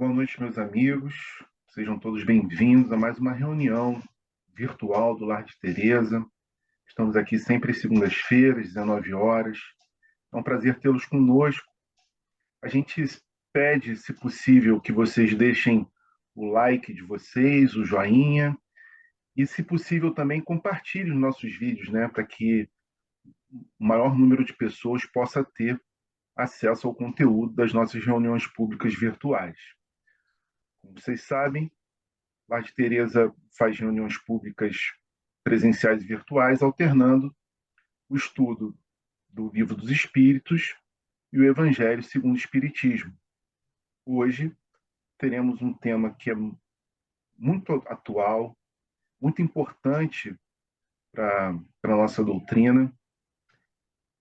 Boa noite, meus amigos. Sejam todos bem-vindos a mais uma reunião virtual do Lar de Teresa. Estamos aqui sempre às segundas-feiras, 19 horas. É um prazer tê-los conosco. A gente pede, se possível, que vocês deixem o like de vocês, o joinha, e, se possível, também compartilhem os nossos vídeos, né, para que o maior número de pessoas possa ter acesso ao conteúdo das nossas reuniões públicas virtuais. Como vocês sabem, Lar de Teresa faz reuniões públicas presenciais e virtuais, alternando o estudo do Livro dos Espíritos e o Evangelho segundo o Espiritismo. Hoje teremos um tema que é muito atual, muito importante para a nossa doutrina,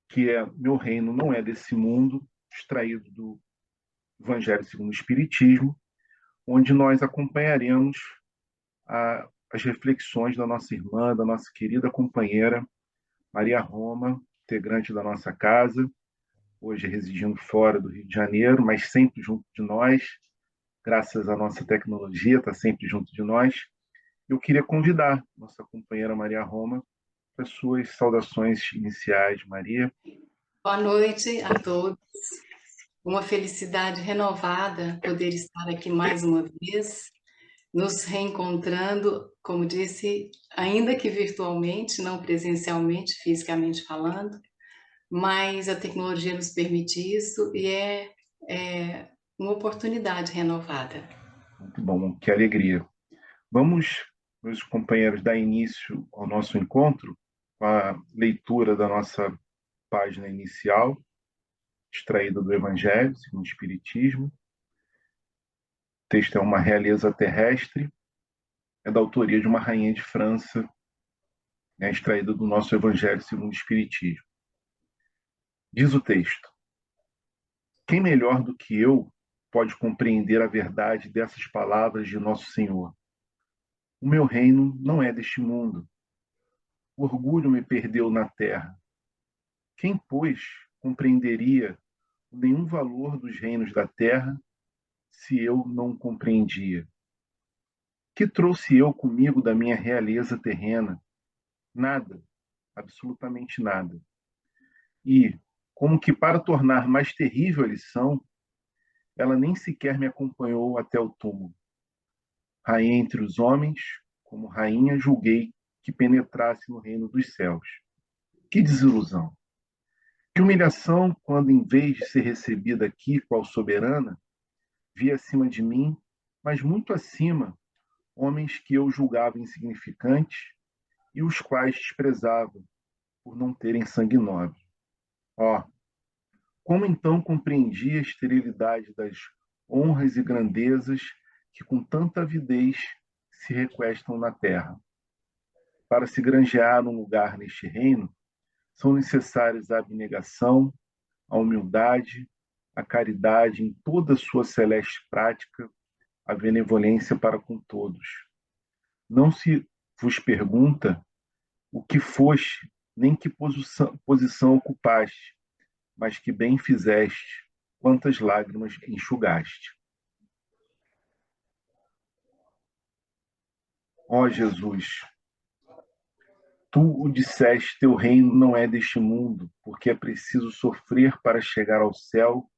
que é Meu Reino Não É Desse Mundo, extraído do Evangelho segundo o Espiritismo, onde nós acompanharemos as reflexões da nossa irmã, da nossa querida companheira Maria Roma, integrante da nossa casa, hoje residindo fora do Rio de Janeiro, mas sempre junto de nós, graças à nossa tecnologia, está sempre junto de nós. Eu queria convidar nossa companheira Maria Roma para suas saudações iniciais. Maria. Boa noite a todos. Uma felicidade renovada poder estar aqui mais uma vez, nos reencontrando, como disse, ainda que virtualmente, não presencialmente, fisicamente falando, mas a tecnologia nos permite isso e é uma oportunidade renovada. Muito bom, que alegria. Vamos, meus companheiros, dar início ao nosso encontro com a leitura da nossa página inicial, extraída do Evangelho segundo o Espiritismo. O texto é uma realeza terrestre, é da autoria de uma rainha de França, extraída do nosso Evangelho segundo o Espiritismo. Diz o texto: quem melhor do que eu pode compreender a verdade dessas palavras de Nosso Senhor? O meu reino não é deste mundo. O orgulho me perdeu na terra. Quem, pois, compreenderia nenhum valor dos reinos da terra se eu não compreendia? Que trouxe eu comigo da minha realeza terrena? Nada, absolutamente nada. E, como que para tornar mais terrível a lição, ela nem sequer me acompanhou até o túmulo. Rainha entre os homens, como rainha julguei que penetrasse no reino dos céus. Que desilusão! Que humilhação quando, em vez de ser recebida aqui qual soberana, vi acima de mim, mas muito acima, homens que eu julgava insignificantes e os quais desprezava por não terem sangue nobre. Ó, como então compreendi a esterilidade das honras e grandezas que com tanta avidez se requestam na terra? Para se granjear um lugar neste reino, são necessárias a abnegação, a humildade, a caridade em toda a sua celeste prática, a benevolência para com todos. Não se vos pergunta o que foste, nem que posição ocupaste, mas que bem fizeste, quantas lágrimas enxugaste. Ó Jesus, tu o disseste, teu reino não é deste mundo, porque é preciso sofrer para chegar ao céu,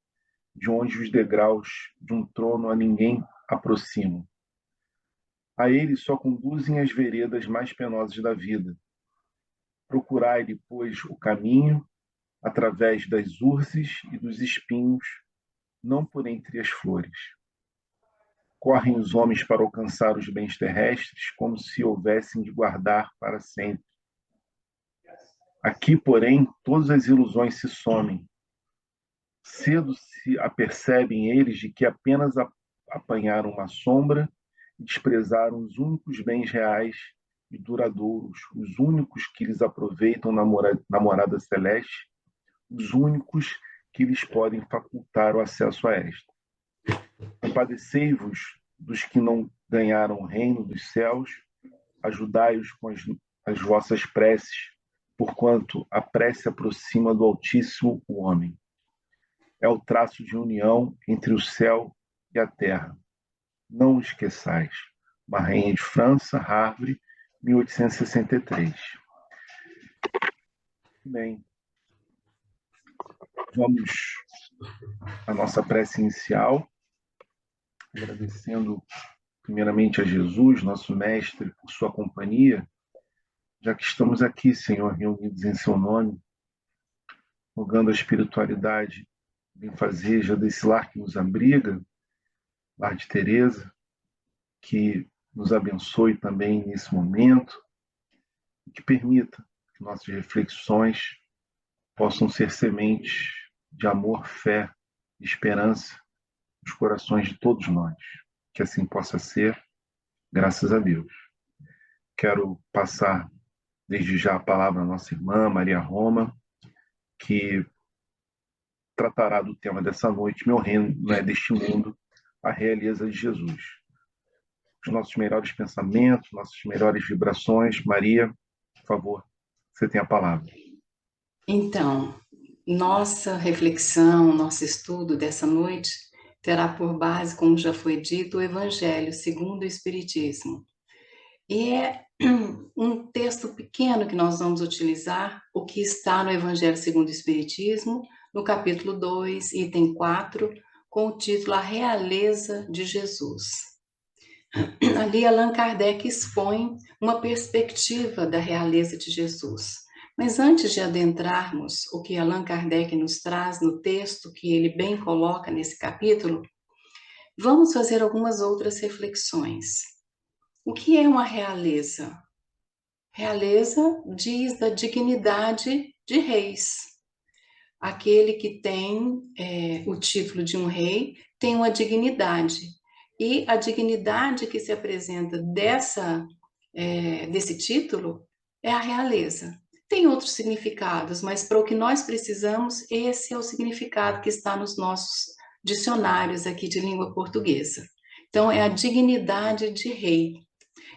de onde os degraus de um trono a ninguém aproximam. A ele só conduzem as veredas mais penosas da vida. Procurai-lhe, pois, o caminho, através das urzes e dos espinhos, não por entre as flores. Correm os homens para alcançar os bens terrestres como se houvessem de guardar para sempre. Aqui, porém, todas as ilusões se somem. Cedo se apercebem eles de que apenas apanharam uma sombra e desprezaram os únicos bens reais e duradouros, os únicos que lhes aproveitam na morada celeste, os únicos que lhes podem facultar o acesso a esta. Compadecei-vos dos que não ganharam o reino dos céus, ajudai-os com as vossas preces, porquanto a prece aproxima do Altíssimo o homem. É o traço de união entre o céu e a terra. Não o esqueçais. Uma rainha de França, Havre, 1863. Bem, vamos à nossa prece inicial, agradecendo primeiramente a Jesus, nosso Mestre, por sua companhia, já que estamos aqui, Senhor, reunidos em seu nome, rogando a espiritualidade benfazeja desse lar que nos abriga, lar de Teresa, que nos abençoe também nesse momento e que permita que nossas reflexões possam ser sementes de amor, fé e esperança nos corações de todos nós. Que assim possa ser, graças a Deus. Quero passar desde já a palavra à nossa irmã Maria Roma, que tratará do tema dessa noite, Meu reino não é deste mundo, a realeza de Jesus. Os nossos melhores pensamentos, nossas melhores vibrações. Maria, por favor, você tem a palavra. Então, nossa reflexão, nosso estudo dessa noite terá por base, como já foi dito, o Evangelho segundo o Espiritismo. E é um texto pequeno que nós vamos utilizar, o que está no Evangelho segundo o Espiritismo, no capítulo 2, item 4, com o título A Realeza de Jesus. Ali Allan Kardec expõe uma perspectiva da realeza de Jesus. Mas antes de adentrarmos o que Allan Kardec nos traz no texto, que ele bem coloca nesse capítulo, vamos fazer algumas outras reflexões. O que é uma realeza? Realeza diz da dignidade de reis. Aquele que tem o título de um rei tem uma dignidade. E a dignidade que se apresenta desse título é a realeza. Tem outros significados, mas para o que nós precisamos, esse é o significado que está nos nossos dicionários aqui de língua portuguesa. Então, é a dignidade de rei.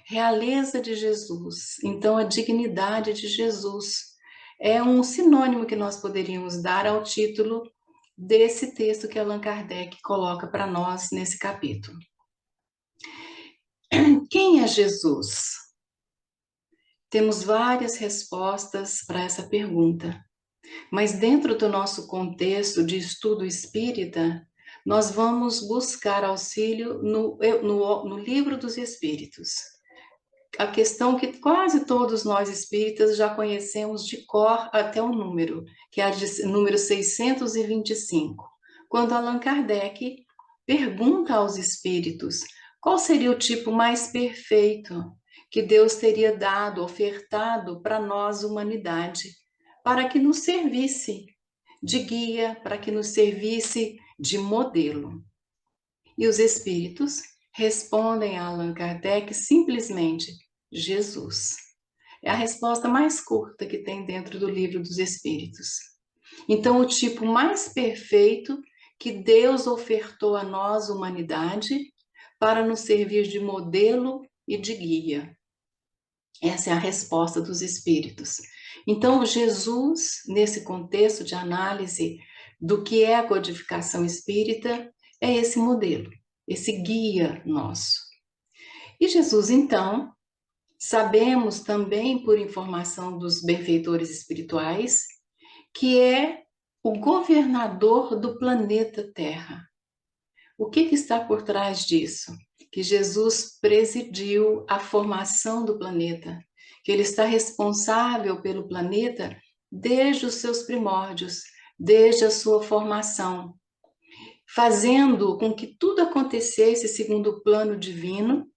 Realeza de Jesus. Então, a dignidade de Jesus é um sinônimo que nós poderíamos dar ao título desse texto que Allan Kardec coloca para nós nesse capítulo. Quem é Jesus? Temos várias respostas para essa pergunta, mas dentro do nosso contexto de estudo espírita, nós vamos buscar auxílio no Livro dos Espíritos. A questão que quase todos nós espíritas já conhecemos de cor até o número, que é a de número 625, quando Allan Kardec pergunta aos espíritos qual seria o tipo mais perfeito que Deus teria dado, ofertado para nós, humanidade, para que nos servisse de guia, para que nos servisse de modelo. E os espíritos respondem a Allan Kardec simplesmente: Jesus. É a resposta mais curta que tem dentro do Livro dos Espíritos. Então, o tipo mais perfeito que Deus ofertou a nós, humanidade, para nos servir de modelo e de guia. Essa é a resposta dos Espíritos. Então, Jesus, nesse contexto de análise do que é a codificação espírita, é esse modelo, esse guia nosso. E Jesus, então, sabemos também, por informação dos benfeitores espirituais, que é o governador do planeta Terra. O que está por trás disso? Que Jesus presidiu a formação do planeta, que ele está responsável pelo planeta desde os seus primórdios, desde a sua formação, fazendo com que tudo acontecesse segundo o plano divino,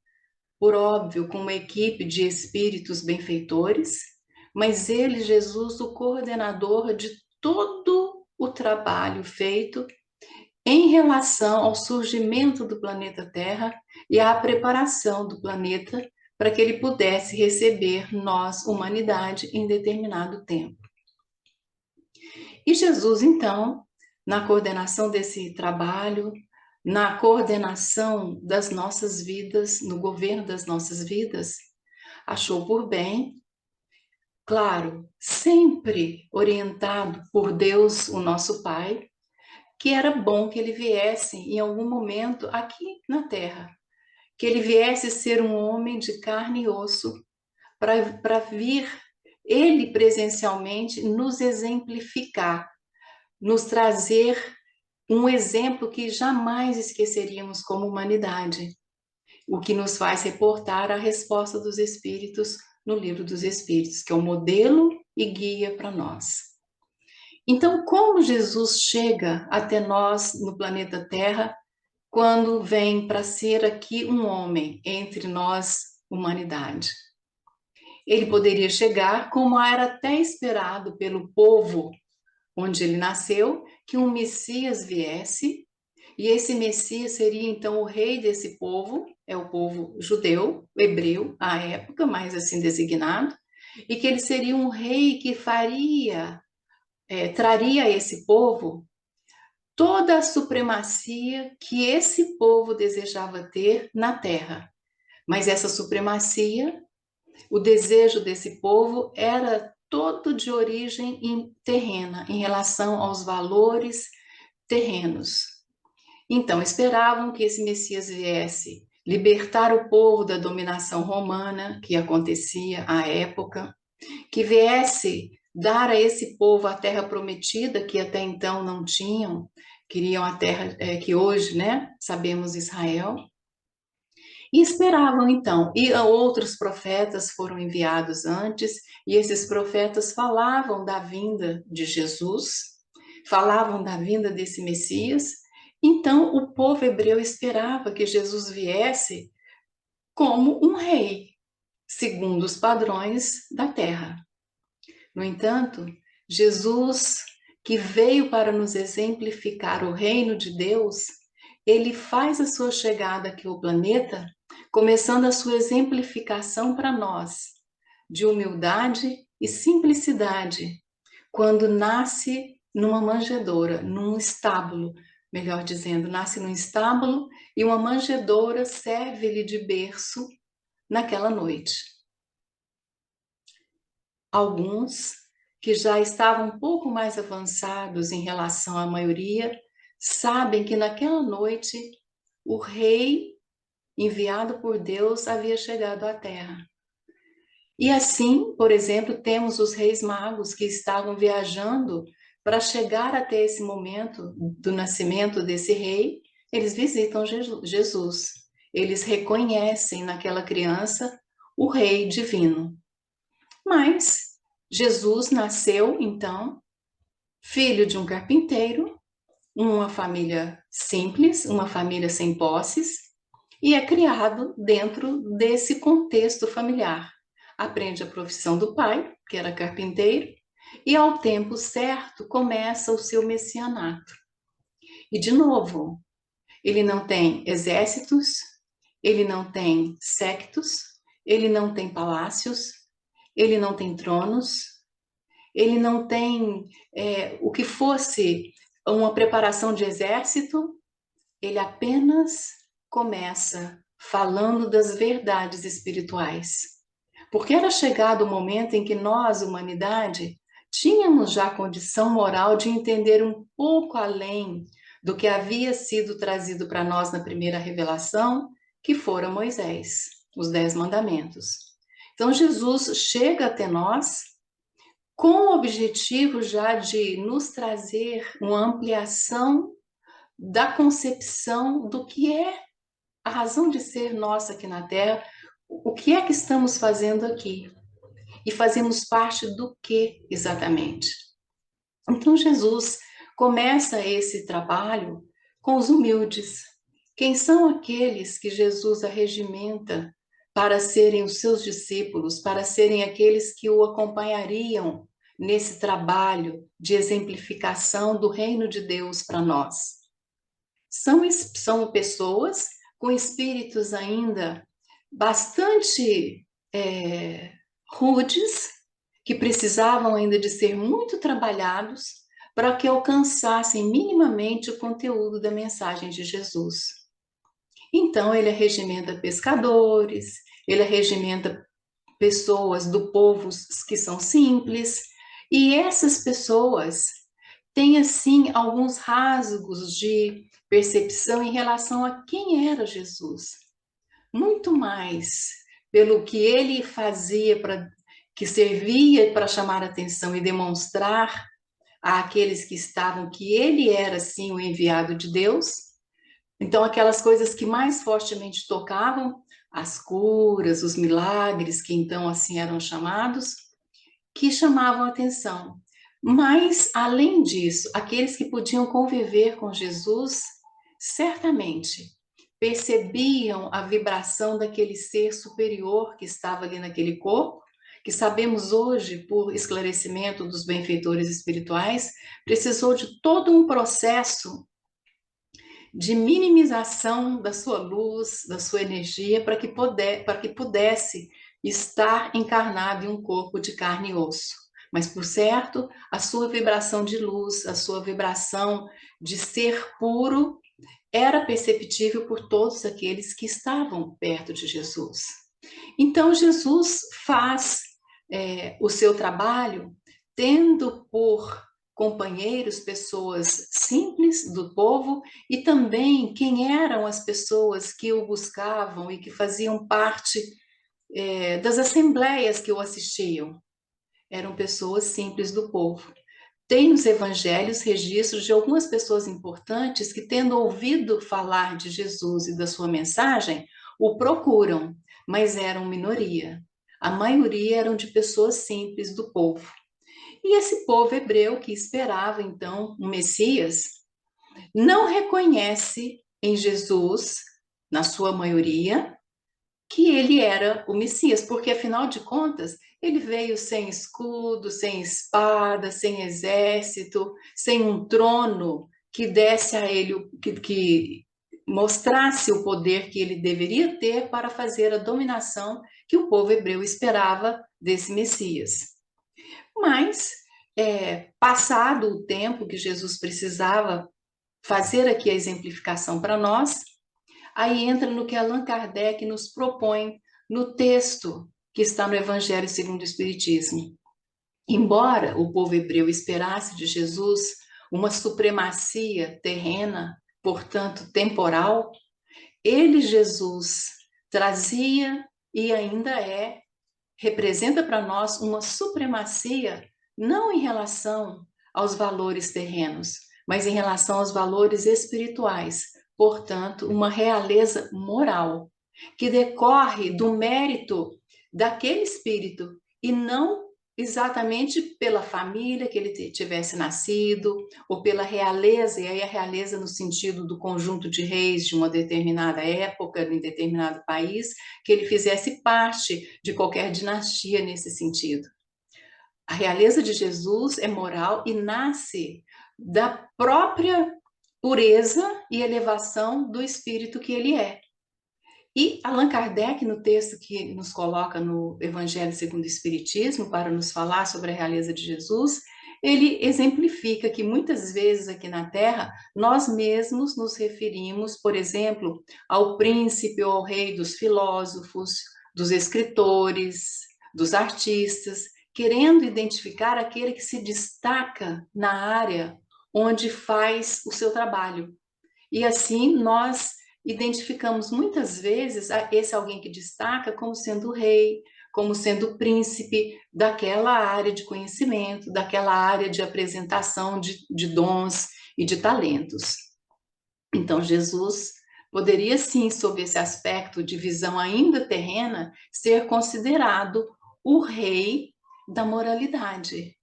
por óbvio, com uma equipe de espíritos benfeitores, mas ele, Jesus, o coordenador de todo o trabalho feito em relação ao surgimento do planeta Terra e à preparação do planeta para que ele pudesse receber nós, humanidade, em determinado tempo. E Jesus, então, na coordenação desse trabalho, na coordenação das nossas vidas, no governo das nossas vidas, achou por bem, claro, sempre orientado por Deus, o nosso Pai, que era bom que ele viesse em algum momento aqui na Terra, que ele viesse ser um homem de carne e osso, para vir ele presencialmente nos exemplificar, nos trazer um exemplo que jamais esqueceríamos como humanidade, o que nos faz reportar a resposta dos Espíritos no Livro dos Espíritos, que é o modelo e guia para nós. Então, como Jesus chega até nós no planeta Terra quando vem para ser aqui um homem entre nós, humanidade? Ele poderia chegar como era até esperado pelo povo onde ele nasceu, que um Messias viesse, e esse Messias seria então o rei desse povo, é o povo judeu, hebreu, à época, mais assim designado, e que ele seria um rei que traria a esse povo toda a supremacia que esse povo desejava ter na terra. Mas essa supremacia, o desejo desse povo era todo de origem terrena, em relação aos valores terrenos. Então, esperavam que esse Messias viesse libertar o povo da dominação romana que acontecia à época, que viesse dar a esse povo a terra prometida que até então não tinham, queriam a terra que hoje, né, sabemos Israel. E esperavam então, e outros profetas foram enviados antes, e esses profetas falavam da vinda de Jesus, falavam da vinda desse Messias. Então o povo hebreu esperava que Jesus viesse como um rei, segundo os padrões da terra. No entanto, Jesus, que veio para nos exemplificar o reino de Deus, ele faz a sua chegada aqui ao planeta, começando a sua exemplificação para nós, de humildade e simplicidade, quando nasce numa manjedoura, num estábulo, melhor dizendo, nasce num estábulo e uma manjedoura serve-lhe de berço naquela noite. Alguns que já estavam um pouco mais avançados em relação à maioria, sabem que naquela noite o rei enviado por Deus havia chegado à Terra. E assim, por exemplo, temos os reis magos que estavam viajando para chegar até esse momento do nascimento desse rei, eles visitam Jesus. Eles reconhecem naquela criança o rei divino. Mas Jesus nasceu, então, filho de um carpinteiro, uma família simples, uma família sem posses, e é criado dentro desse contexto familiar. Aprende a profissão do pai, que era carpinteiro, e ao tempo certo começa o seu messianato. E, de novo, ele não tem exércitos, ele não tem séquitos, ele não tem palácios, ele não tem tronos, ele não tem o que fosse uma preparação de exército, ele apenas começa falando das verdades espirituais. Porque era chegado o momento em que nós, humanidade, tínhamos já a condição moral de entender um pouco além do que havia sido trazido para nós na primeira revelação, que fora Moisés, os 10 mandamentos. Então Jesus chega até nós com o objetivo já de nos trazer uma ampliação da concepção do que é a razão de ser nossa aqui na Terra, o que é que estamos fazendo aqui e fazemos parte do que exatamente. Então Jesus começa esse trabalho com os humildes. Quem são aqueles que Jesus arregimenta para serem os seus discípulos, para serem aqueles que o acompanhariam nesse trabalho de exemplificação do reino de Deus para nós? São pessoas com espíritos ainda bastante rudes, que precisavam ainda de ser muito trabalhados para que alcançassem minimamente o conteúdo da mensagem de Jesus. Então, ele arregimenta pescadores, ele arregimenta pessoas do povo que são simples, e essas pessoas têm, assim, alguns rasgos de percepção em relação a quem era Jesus. muito mais pelo que ele fazia, que servia para chamar a atenção e demonstrar àqueles que estavam que ele era, sim, o enviado de Deus. Então, aquelas coisas que mais fortemente tocavam, as curas, os milagres, que então assim eram chamados, que chamavam a atenção. Mas, além disso, aqueles que podiam conviver com Jesus, certamente percebiam a vibração daquele ser superior que estava ali naquele corpo, que sabemos hoje, por esclarecimento dos benfeitores espirituais, precisou de todo um processo de minimização da sua luz, da sua energia, para que pudesse estar encarnado em um corpo de carne e osso. Mas, por certo, a sua vibração de luz, a sua vibração de ser puro, era perceptível por todos aqueles que estavam perto de Jesus. Então, Jesus faz o seu trabalho tendo por companheiros pessoas simples do povo e também quem eram as pessoas que o buscavam e que faziam parte das assembleias que o assistiam. Eram pessoas simples do povo. Tem nos evangelhos registros de algumas pessoas importantes que, tendo ouvido falar de Jesus e da sua mensagem, o procuram, mas eram minoria. A maioria eram de pessoas simples do povo. E esse povo hebreu que esperava, então, um Messias, não reconhece em Jesus, na sua maioria, que ele era o Messias, porque afinal de contas, ele veio sem escudo, sem espada, sem exército, sem um trono que desse a ele, que mostrasse o poder que ele deveria ter para fazer a dominação que o povo hebreu esperava desse Messias. Mas, passado o tempo que Jesus precisava fazer aqui a exemplificação para nós, aí entra no que Allan Kardec nos propõe no texto que está no Evangelho segundo o Espiritismo. Embora o povo hebreu esperasse de Jesus uma supremacia terrena, portanto temporal, ele, Jesus, trazia e ainda representa para nós uma supremacia não em relação aos valores terrenos, mas em relação aos valores espirituais. Portanto, uma realeza moral que decorre do mérito daquele espírito e não exatamente pela família que ele tivesse nascido ou pela realeza, e aí a realeza no sentido do conjunto de reis de uma determinada época, em determinado país, que ele fizesse parte de qualquer dinastia nesse sentido. A realeza de Jesus é moral e nasce da própria pureza e elevação do espírito que ele é. E Allan Kardec, no texto que nos coloca no Evangelho segundo o Espiritismo, para nos falar sobre a realeza de Jesus, ele exemplifica que muitas vezes aqui na Terra, nós mesmos nos referimos, por exemplo, ao príncipe ou ao rei dos filósofos, dos escritores, dos artistas, querendo identificar aquele que se destaca na área onde faz o seu trabalho. E assim nós identificamos muitas vezes esse alguém que destaca como sendo o rei, como sendo o príncipe daquela área de conhecimento, daquela área de apresentação de dons e de talentos. Então, Jesus poderia sim, sob esse aspecto de visão ainda terrena, ser considerado o rei da moralidade,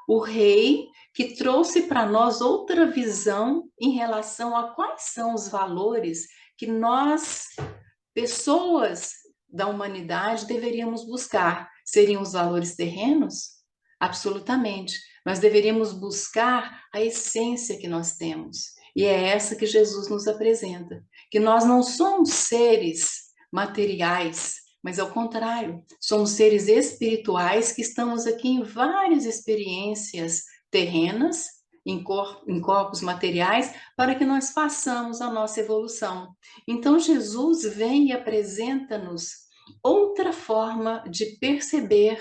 o rei que trouxe para nós outra visão em relação a quais são os valores que nós, pessoas da humanidade, deveríamos buscar. Seriam os valores terrenos? Absolutamente. Nós deveríamos buscar a essência que nós temos. E é essa que Jesus nos apresenta. Que nós não somos seres materiais, mas ao contrário, somos seres espirituais que estamos aqui em várias experiências terrenas, em corpos materiais, para que nós façamos a nossa evolução. Então, Jesus vem e apresenta-nos outra forma de perceber,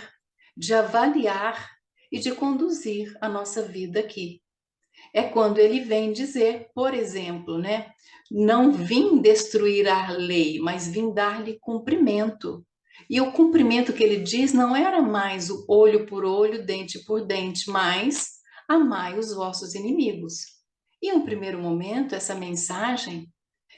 de avaliar e de conduzir a nossa vida aqui. é quando ele vem dizer, por exemplo, né? Não vim destruir a lei, mas vim dar-lhe cumprimento. E o cumprimento que ele diz não era mais o olho por olho, dente por dente, mas amai os vossos inimigos. E em um primeiro momento, essa mensagem,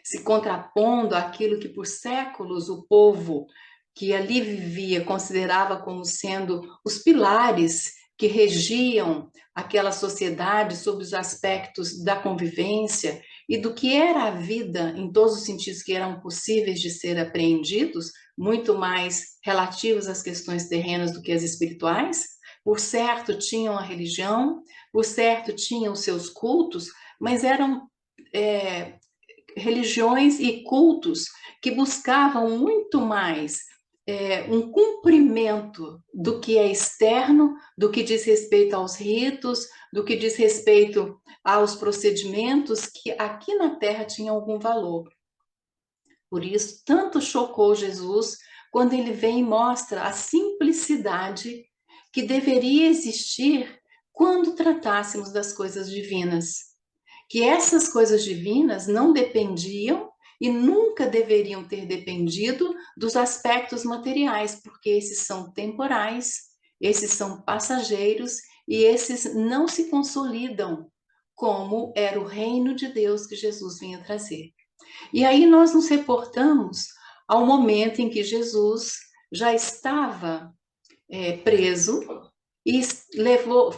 se contrapondo àquilo que por séculos o povo que ali vivia considerava como sendo os pilares que regiam aquela sociedade sob os aspectos da convivência e do que era a vida em todos os sentidos que eram possíveis de ser apreendidos, muito mais relativos às questões terrenas do que às espirituais. Por certo, tinham a religião, por certo, tinham os seus cultos, mas eram religiões e cultos que buscavam muito mais um cumprimento do que é externo, do que diz respeito aos ritos, do que diz respeito aos procedimentos que aqui na Terra tinham algum valor. Por isso, tanto chocou Jesus quando ele vem e mostra a simplicidade que deveria existir quando tratássemos das coisas divinas. Que essas coisas divinas não dependiam e nunca deveriam ter dependido dos aspectos materiais, porque esses são temporais, esses são passageiros e esses não se consolidam como era o reino de Deus que Jesus vinha trazer. E aí nós nos reportamos ao momento em que Jesus já estava preso e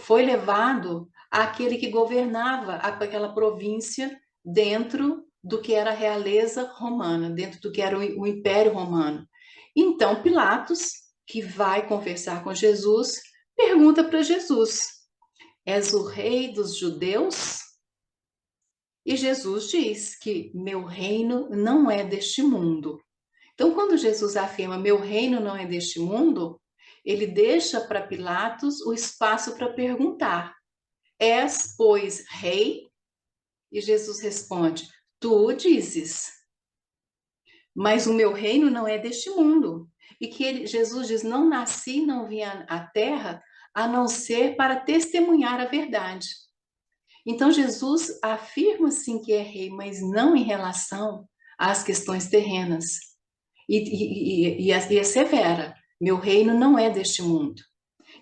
foi levado àquele que governava aquela província dentro do que era a realeza romana, dentro do que era o Império Romano. Então Pilatos, que vai conversar com Jesus, pergunta para Jesus: És o rei dos judeus? E Jesus diz que meu reino não é deste mundo. Então, quando Jesus afirma meu reino não é deste mundo, ele deixa para Pilatos o espaço para perguntar: És, pois, rei? E Jesus responde: Tu o dizes, mas o meu reino não é deste mundo. E que Jesus diz: Não nasci, não vim à terra a não ser para testemunhar a verdade. Então, Jesus afirma sim que é rei, mas não em relação às questões terrenas. E é severa: meu reino não é deste mundo.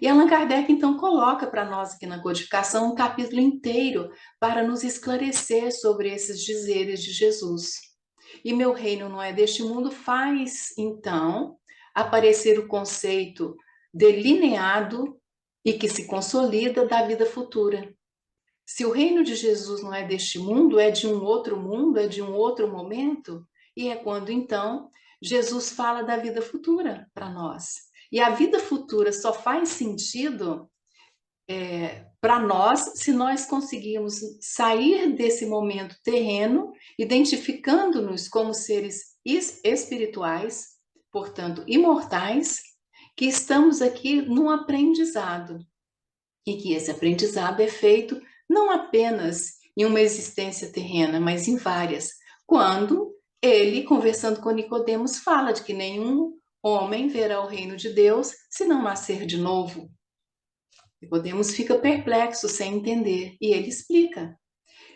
E Allan Kardec, então, coloca para nós aqui na codificação um capítulo inteiro para nos esclarecer sobre esses dizeres de Jesus. E meu reino não é deste mundo faz, então, aparecer o conceito delineado e que se consolida da vida futura. Se o reino de Jesus não é deste mundo, é de um outro mundo, é de um outro momento, e é quando então Jesus fala da vida futura para nós. E a vida futura só faz sentido para nós se nós conseguirmos sair desse momento terreno, identificando-nos como seres espirituais, portanto imortais, que estamos aqui num aprendizado. E que esse aprendizado é feito não apenas em uma existência terrena, mas em várias. Quando ele, conversando com Nicodemos, fala de que nenhum homem verá o reino de Deus se não nascer de novo. Nicodemos fica perplexo, sem entender, e ele explica.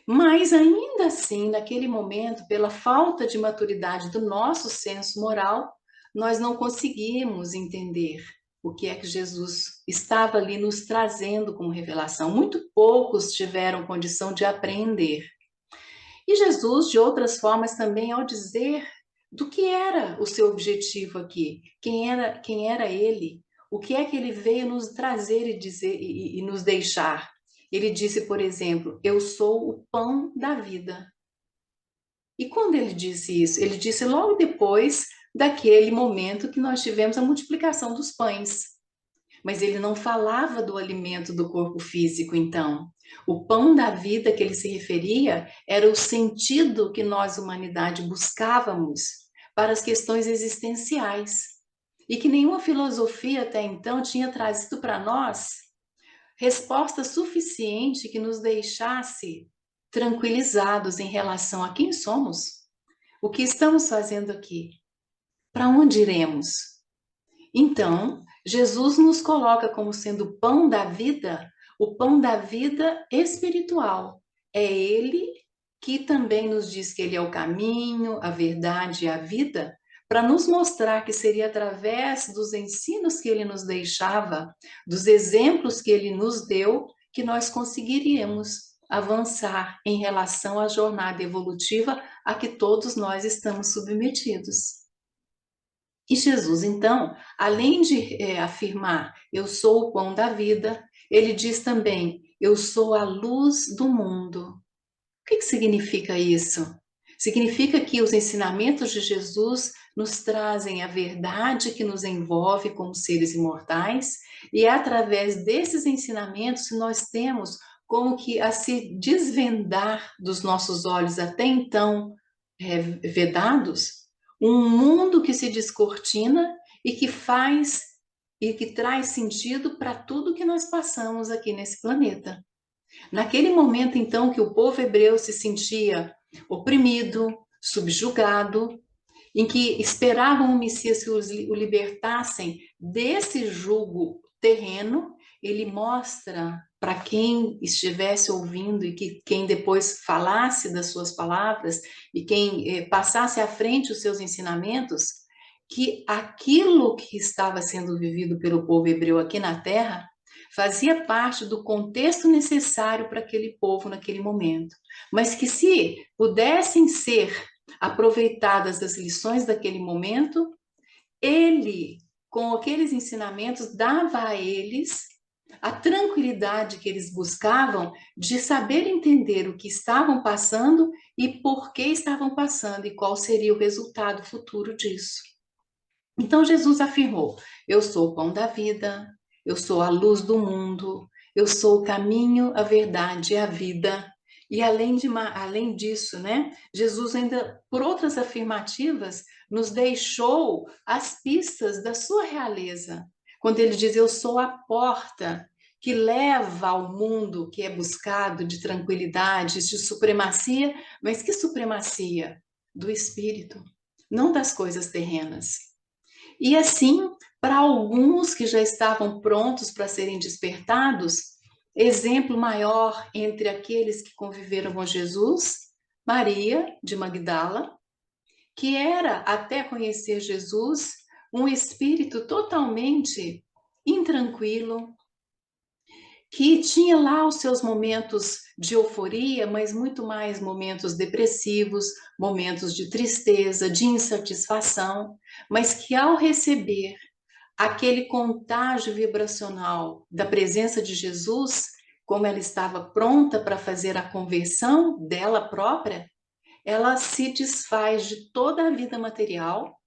Mas ainda assim, naquele momento, pela falta de maturidade do nosso senso moral, nós não conseguimos entender o que é que Jesus estava ali nos trazendo como revelação. Muito poucos tiveram condição de apreender. E Jesus, de outras formas também, ao dizer do que era o seu objetivo aqui, quem era ele, o que é que ele veio nos trazer e dizer e nos deixar. Ele disse, por exemplo, eu sou o pão da vida. E quando ele disse isso? Ele disse logo depois daquele momento que nós tivemos a multiplicação dos pães. Mas ele não falava do alimento do corpo físico, então. O pão da vida que ele se referia era o sentido que nós, humanidade, buscávamos para as questões existenciais. E que nenhuma filosofia até então tinha trazido para nós resposta suficiente que nos deixasse tranquilizados em relação a quem somos, o que estamos fazendo aqui, para onde iremos. Então, Jesus nos coloca como sendo o pão da vida espiritual. é Ele que também nos diz que Ele é o caminho, a verdade e a vida, para nos mostrar que seria através dos ensinos que Ele nos deixava, dos exemplos que Ele nos deu, que nós conseguiríamos avançar em relação à jornada evolutiva a que todos nós estamos submetidos. E Jesus, então, além de afirmar, eu sou o pão da vida, ele diz também, eu sou a luz do mundo. O que significa isso? Significa que os ensinamentos de Jesus nos trazem a verdade que nos envolve como seres imortais, e é através desses ensinamentos que nós temos como que a se desvendar dos nossos olhos até então vedados, um mundo que se descortina e que faz e que traz sentido para tudo que nós passamos aqui nesse planeta. Naquele momento, então, que o povo hebreu se sentia oprimido, subjugado, em que esperavam o Messias que o libertassem desse jugo terreno, ele mostra para quem estivesse ouvindo e que quem depois falasse das suas palavras e quem passasse à frente os seus ensinamentos, que aquilo que estava sendo vivido pelo povo hebreu aqui na terra fazia parte do contexto necessário para aquele povo naquele momento, mas que se pudessem ser aproveitadas as lições daquele momento, ele, com aqueles ensinamentos, dava a eles a tranquilidade que eles buscavam de saber entender o que estavam passando e por que estavam passando e qual seria o resultado futuro disso. Então Jesus afirmou: eu sou o pão da vida, eu sou a luz do mundo, eu sou o caminho, a verdade e a vida. E além disso, né, Jesus ainda, por outras afirmativas, nos deixou as pistas da sua realeza. Quando ele diz, eu sou a porta que leva ao mundo que é buscado de tranquilidade, de supremacia, mas que supremacia? Do espírito, não das coisas terrenas. E assim, para alguns que já estavam prontos para serem despertados, exemplo maior entre aqueles que conviveram com Jesus, Maria de Magdala, que era, até conhecer Jesus, um espírito totalmente intranquilo, que tinha lá os seus momentos de euforia, mas muito mais momentos depressivos, momentos de tristeza, de insatisfação, mas que ao receber aquele contágio vibracional da presença de Jesus, como ela estava pronta para fazer a conversão dela própria, ela se desfaz de toda a vida material,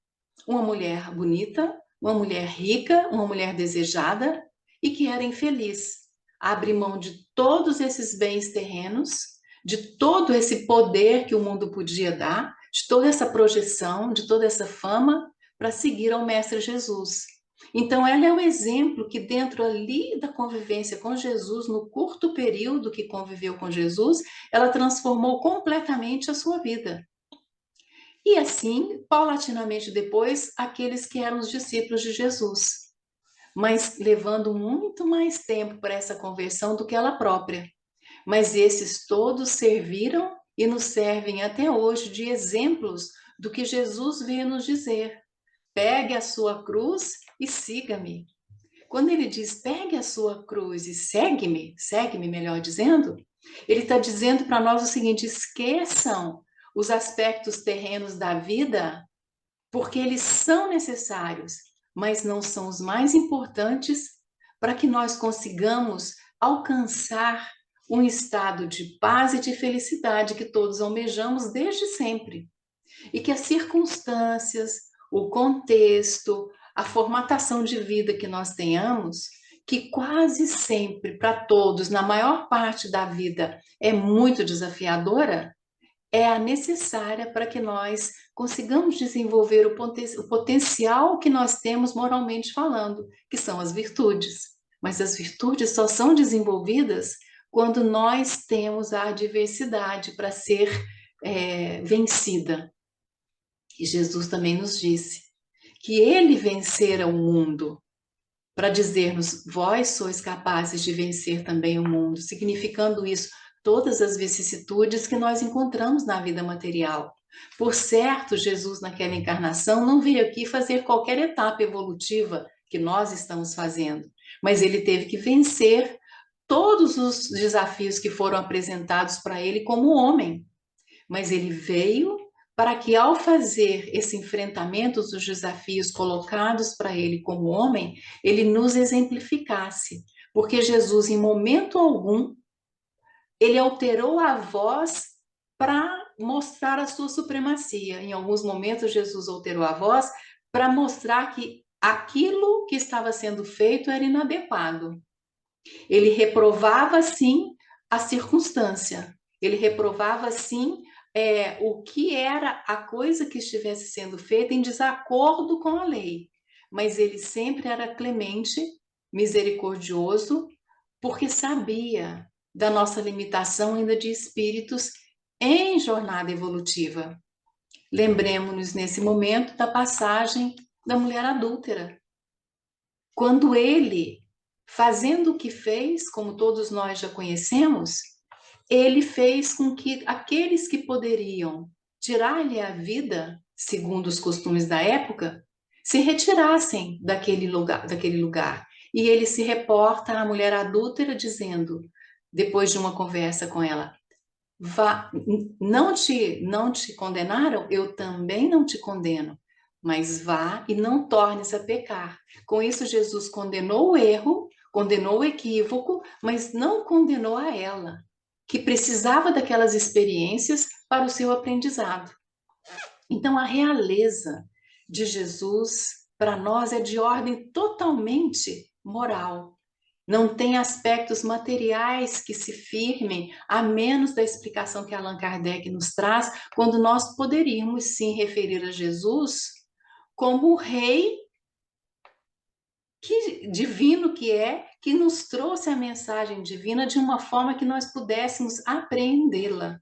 uma mulher bonita, uma mulher rica, uma mulher desejada e que era infeliz. Abre mão de todos esses bens terrenos, de todo esse poder que o mundo podia dar, de toda essa projeção, de toda essa fama, para seguir ao Mestre Jesus. Então, ela é o exemplo que dentro ali da convivência com Jesus, no curto período que conviveu com Jesus, ela transformou completamente a sua vida. E assim, paulatinamente depois, aqueles que eram os discípulos de Jesus, mas levando muito mais tempo para essa conversão do que ela própria. Mas esses todos serviram e nos servem até hoje de exemplos do que Jesus veio nos dizer. Pegue a sua cruz e siga-me. Quando ele diz pegue a sua cruz e segue-me melhor dizendo, ele está dizendo para nós o seguinte: esqueçam os aspectos terrenos da vida, porque eles são necessários, mas não são os mais importantes para que nós consigamos alcançar um estado de paz e de felicidade que todos almejamos desde sempre. E que as circunstâncias, o contexto, a formatação de vida que nós tenhamos, que quase sempre, para todos, na maior parte da vida, é muito desafiadora, é a necessária para que nós consigamos desenvolver o potencial que nós temos moralmente falando, que são as virtudes. Mas as virtudes só são desenvolvidas quando nós temos a adversidade para ser vencida. E Jesus também nos disse que ele vencera o mundo para dizer-nos, vós sois capazes de vencer também o mundo, significando isso, todas as vicissitudes que nós encontramos na vida material. Por certo, Jesus, naquela encarnação, não veio aqui fazer qualquer etapa evolutiva que nós estamos fazendo, mas ele teve que vencer todos os desafios que foram apresentados para ele como homem. Mas ele veio para que, ao fazer esse enfrentamento dos desafios colocados para ele como homem, ele nos exemplificasse. Porque Jesus, em momento algum, ele alterou a voz para mostrar a sua supremacia. Em alguns momentos, Jesus alterou a voz para mostrar que aquilo que estava sendo feito era inadequado. Ele reprovava, sim, a circunstância. Ele reprovava, sim, o que era a coisa que estivesse sendo feita em desacordo com a lei. Mas ele sempre era clemente, misericordioso, porque sabia da nossa limitação ainda de espíritos em jornada evolutiva. Lembremos-nos nesse momento da passagem da mulher adúltera. Quando ele, fazendo o que fez, como todos nós já conhecemos, ele fez com que aqueles que poderiam tirar-lhe a vida, segundo os costumes da época, se retirassem daquele lugar. E ele se reporta à mulher adúltera dizendo, depois de uma conversa com ela, não te condenaram? Eu também não te condeno, mas vá e não tornes a pecar. Com isso, Jesus condenou o erro, condenou o equívoco, mas não condenou a ela, que precisava daquelas experiências para o seu aprendizado. Então, a realeza de Jesus, para nós, é de ordem totalmente moral. Não tem aspectos materiais que se firmem, a menos da explicação que Allan Kardec nos traz, quando nós poderíamos sim referir a Jesus como o rei divino que é, que nos trouxe a mensagem divina de uma forma que nós pudéssemos apreendê-la.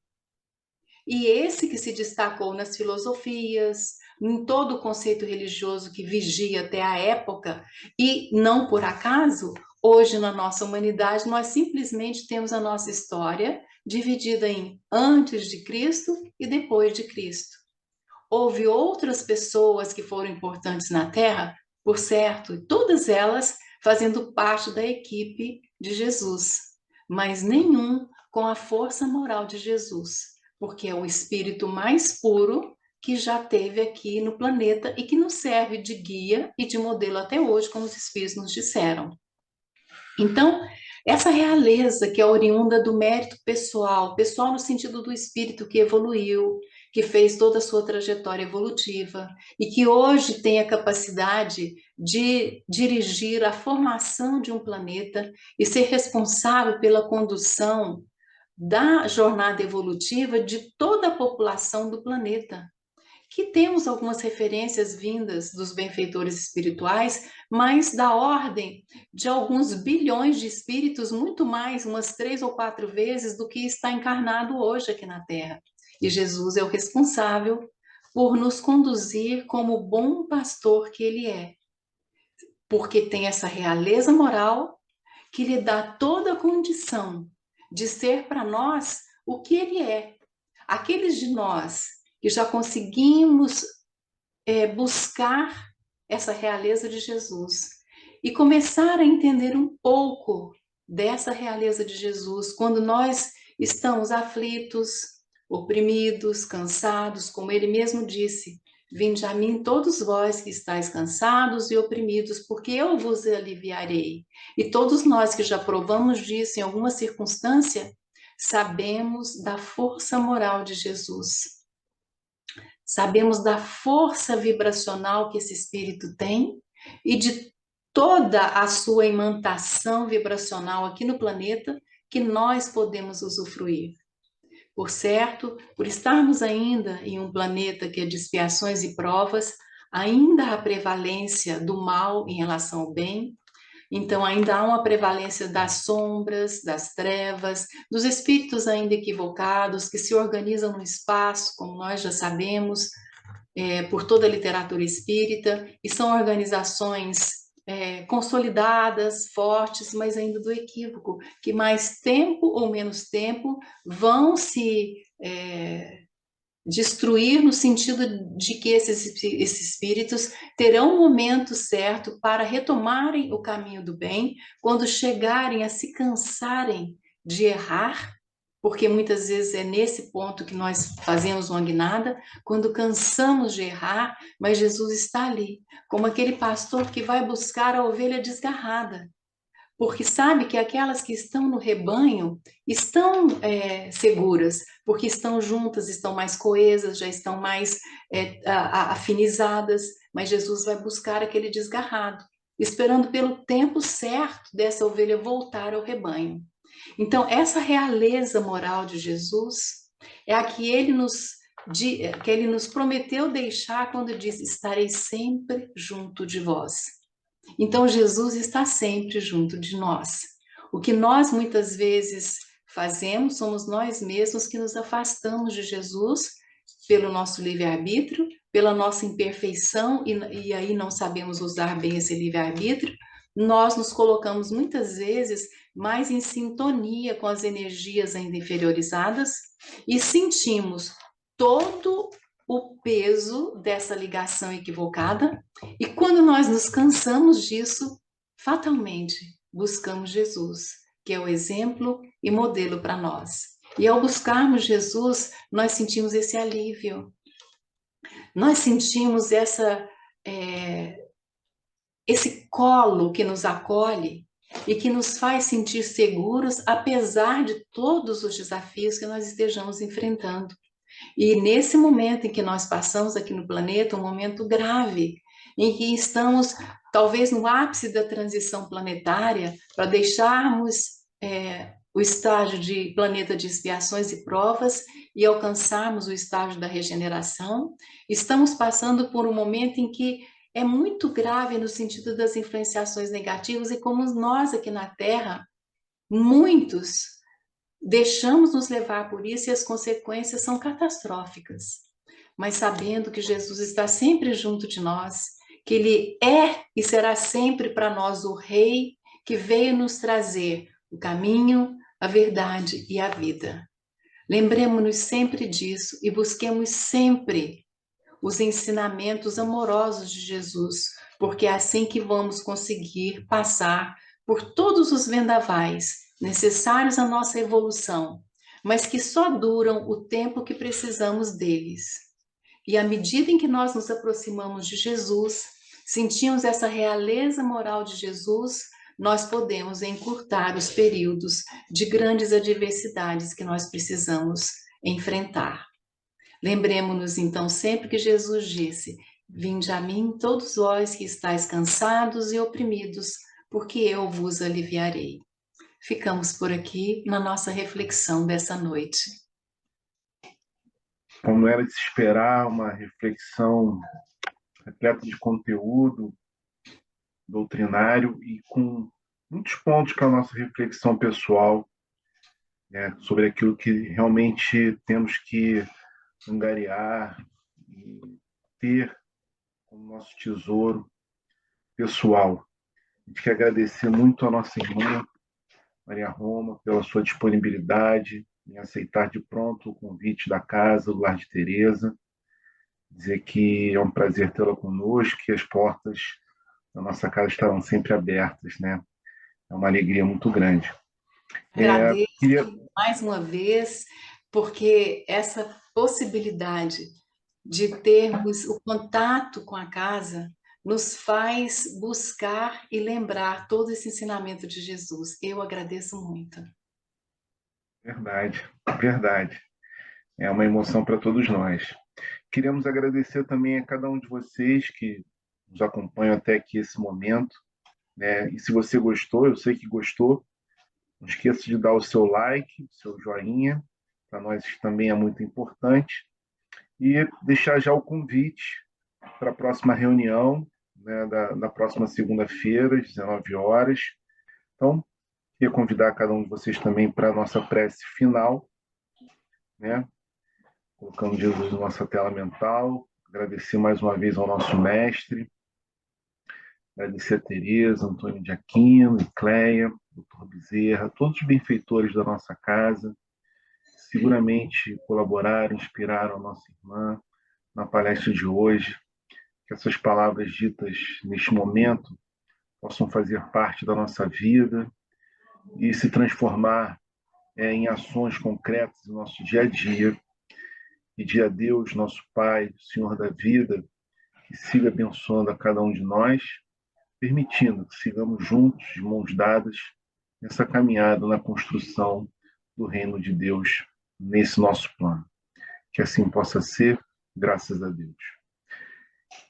E esse que se destacou nas filosofias, em todo o conceito religioso que vigia até a época, e não por acaso, hoje na nossa humanidade, nós simplesmente temos a nossa história dividida em antes de Cristo e depois de Cristo. Houve outras pessoas que foram importantes na Terra, por certo, e todas elas fazendo parte da equipe de Jesus, mas nenhum com a força moral de Jesus, porque é o espírito mais puro que já teve aqui no planeta e que nos serve de guia e de modelo até hoje, como os espíritos nos disseram. Então, essa realeza que é oriunda do mérito pessoal, pessoal no sentido do espírito que evoluiu, que fez toda a sua trajetória evolutiva e que hoje tem a capacidade de dirigir a formação de um planeta e ser responsável pela condução da jornada evolutiva de toda a população do planeta. Que temos algumas referências vindas dos benfeitores espirituais, mas da ordem de alguns bilhões de espíritos, muito mais, umas 3 ou 4 vezes do que está encarnado hoje aqui na Terra. E Jesus é o responsável por nos conduzir como o bom pastor que ele é, porque tem essa realeza moral que lhe dá toda a condição de ser para nós o que ele é. Aqueles de nós que já conseguimos buscar essa realeza de Jesus e começar a entender um pouco dessa realeza de Jesus quando nós estamos aflitos, oprimidos, cansados, como ele mesmo disse, vinde a mim todos vós que estáis cansados e oprimidos, porque eu vos aliviarei. E todos nós que já provamos disso em alguma circunstância, sabemos da força moral de Jesus. Sabemos da força vibracional que esse espírito tem e de toda a sua imantação vibracional aqui no planeta que nós podemos usufruir. Por certo, por estarmos ainda em um planeta que é de expiações e provas, ainda há prevalência do mal em relação ao bem. Então, ainda há uma prevalência das sombras, das trevas, dos espíritos ainda equivocados, que se organizam no espaço, como nós já sabemos, por toda a literatura espírita, e são organizações consolidadas, fortes, mas ainda do equívoco, que mais tempo ou menos tempo vão se destruir no sentido de que esses espíritos terão um momento certo para retomarem o caminho do bem, quando chegarem a se cansarem de errar, porque muitas vezes é nesse ponto que nós fazemos uma guinada, quando cansamos de errar, mas Jesus está ali, como aquele pastor que vai buscar a ovelha desgarrada, porque sabe que aquelas que estão no rebanho estão seguras, porque estão juntas, estão mais coesas, já estão mais afinizadas, mas Jesus vai buscar aquele desgarrado, esperando pelo tempo certo dessa ovelha voltar ao rebanho. Então, essa realeza moral de Jesus é a que ele nos prometeu deixar quando diz: estarei sempre junto de vós. Então, Jesus está sempre junto de nós. O que nós muitas vezes fazemos, somos nós mesmos que nos afastamos de Jesus pelo nosso livre-arbítrio, pela nossa imperfeição, e aí não sabemos usar bem esse livre-arbítrio. Nós nos colocamos muitas vezes mais em sintonia com as energias ainda inferiorizadas e sentimos todo o peso dessa ligação equivocada, e quando nós nos cansamos disso, fatalmente buscamos Jesus, que é o exemplo e modelo para nós. E ao buscarmos Jesus, nós sentimos esse alívio, nós sentimos esse colo que nos acolhe e que nos faz sentir seguros, apesar de todos os desafios que nós estejamos enfrentando. E nesse momento em que nós passamos aqui no planeta, um momento grave, em que estamos talvez no ápice da transição planetária, para deixarmos o estágio de planeta de expiações e provas e alcançarmos o estágio da regeneração, estamos passando por um momento em que é muito grave no sentido das influenciações negativas, e como nós aqui na Terra, muitos deixamos nos levar por isso, e as consequências são catastróficas. Mas sabendo que Jesus está sempre junto de nós, que Ele é e será sempre para nós o Rei que veio nos trazer o caminho, a verdade e a vida. Lembremos-nos sempre disso e busquemos sempre os ensinamentos amorosos de Jesus, porque é assim que vamos conseguir passar por todos os vendavais necessários à nossa evolução, mas que só duram o tempo que precisamos deles. E à medida em que nós nos aproximamos de Jesus, sentimos essa realeza moral de Jesus, nós podemos encurtar os períodos de grandes adversidades que nós precisamos enfrentar. Lembremos-nos então sempre que Jesus disse: vinde a mim todos vós que estáis cansados e oprimidos, porque eu vos aliviarei. Ficamos por aqui na nossa reflexão dessa noite. Como era de se esperar, uma reflexão repleta de conteúdo doutrinário e com muitos pontos para a nossa reflexão pessoal, né, sobre aquilo que realmente temos que angariar e ter como nosso tesouro pessoal. A gente quer agradecer muito a nossa irmã, Maria Roma, pela sua disponibilidade em aceitar de pronto o convite da casa, do Lar de Teresa. Dizer que é um prazer tê-la conosco, que as portas da nossa casa estarão sempre abertas, né? É uma alegria muito grande. Agradeço Queria... mais uma vez, porque essa possibilidade de termos o contato com a casa nos faz buscar e lembrar todo esse ensinamento de Jesus. Eu agradeço muito. Verdade, verdade. É uma emoção para todos nós. Queremos agradecer também a cada um de vocês que nos acompanham até aqui esse momento, né? E se você gostou, eu sei que gostou, não esqueça de dar o seu like, o seu joinha, para nós isso também é muito importante, e deixar já o convite para a próxima reunião, né, da próxima segunda-feira, às 19 horas. Então, queria convidar cada um de vocês também para a nossa prece final, né? Colocando Jesus na nossa tela mental, agradecer mais uma vez ao nosso mestre, Agradecer a Tereza, Antônio de Aquino, Cleia, doutor Bezerra, todos os benfeitores da nossa casa, seguramente colaboraram, inspiraram a nossa irmã na palestra de hoje. Que essas palavras ditas neste momento possam fazer parte da nossa vida e se transformar em ações concretas no nosso dia a dia. Pedir a Deus, nosso Pai, Senhor da vida, que siga abençoando a cada um de nós, permitindo que sigamos juntos, de mãos dadas, nessa caminhada na construção do reino de Deus nesse nosso plano. Que assim possa ser, graças a Deus.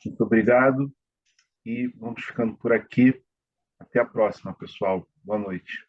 Muito obrigado e vamos ficando por aqui. Até a próxima, pessoal. Boa noite.